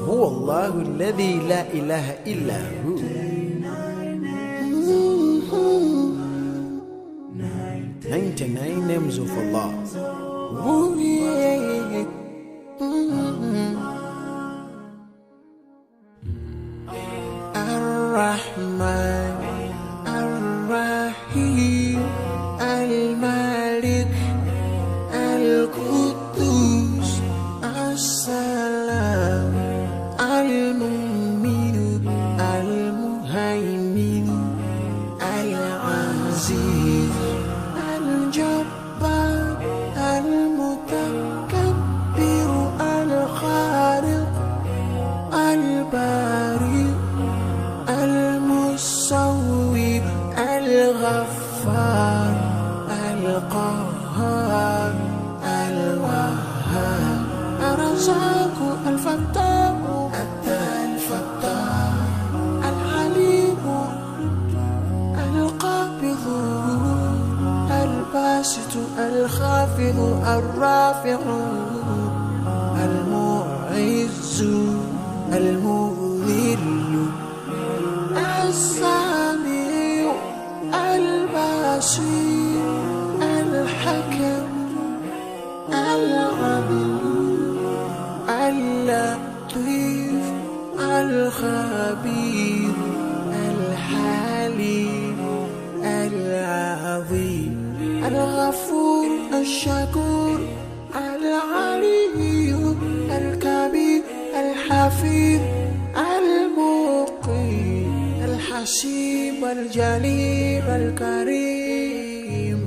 هو الله الذي لا إله إلا هو. 99 names of Allah. Ooh, yeah. Ar-Rahman, Ar-Rahim, Al-Malik, Al-Quddus, As-Salam, Al-Mu'min, Al-Muhaymin, Al-Aziz, Al-Jabbar, Al-Mutakabbir, Al-Khaliq, Al-Bari, Al-Musawwir, Al-Ghaffar, Al-Qahhar, Al-Wahhab, Ar-Razzaq, Al-Fattah, Al-Fattah, Al-Alim, Al-Qabid, Al-Basit, Al-Khafid, Al-Rafi', Al-Mu'izz, Al-Mudhill, السميع البصير الحكم العليم اللطيف الخبير الحليم العظيم الغفور الشكور العلي الكبير الحفيظ المقيم الحسيب الجليل الكريم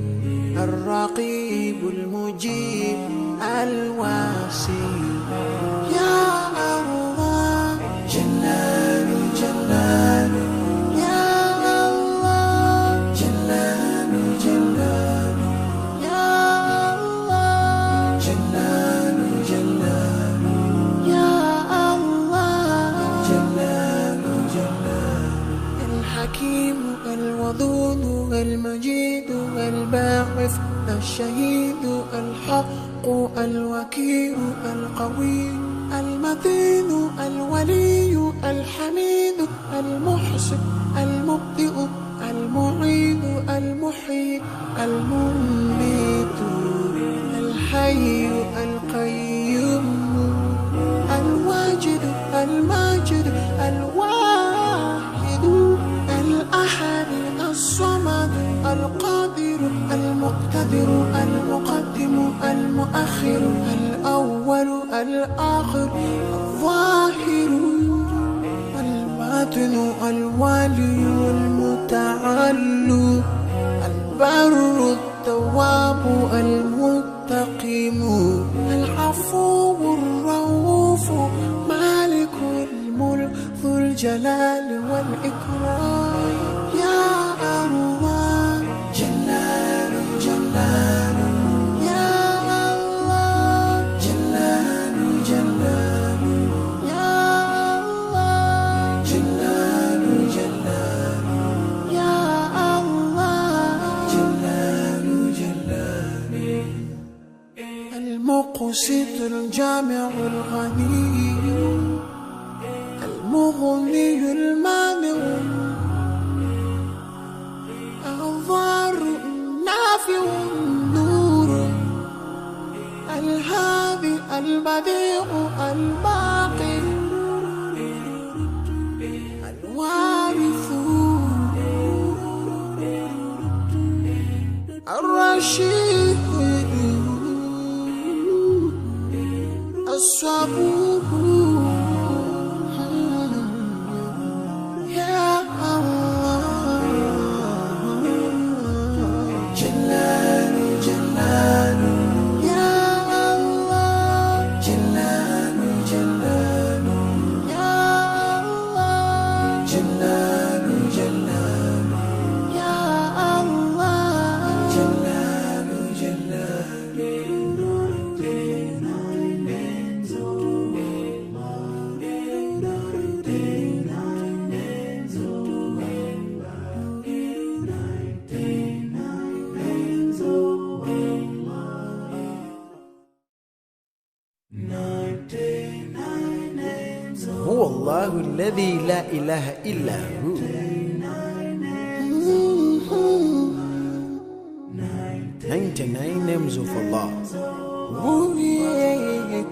الرقيب المجيب الواسع. يا الله جلال جلال، يا الله جلال جلال، يا الله جلال جلال، يا الله جلال جلال. الحكيم الودود المجيد الباعث الشهيد الحق الوكيل القوي المتين الولي الحميد المحسن المبدئ المعيد المحيي المميت الحي القيوم الواجد الماجد الواحد الأحد الصمد القادر المقتدر المقدم المؤخر الأول الآخر الظاهر الباطن الوالي المتعال البر التواب المنتقم العفو الرؤوف مالك الملك ذو الجلال والإكرام. يا الله جلال جلال، يا الله جلال جلال، يا الله جلال جلال، يا الله جلال جلال. المقسط الجامع الغني المغني المانع الضار النافع النور الهادي البديع الباقي الوارث الرشيد الصبور. يا الله جلال جلال، يا الله جلال جلال، يا الله جلال جلال، يا الله جلال جلال. 99 names of هو الله الذي لا إله إلا هو. 99 names of Allah. Allah.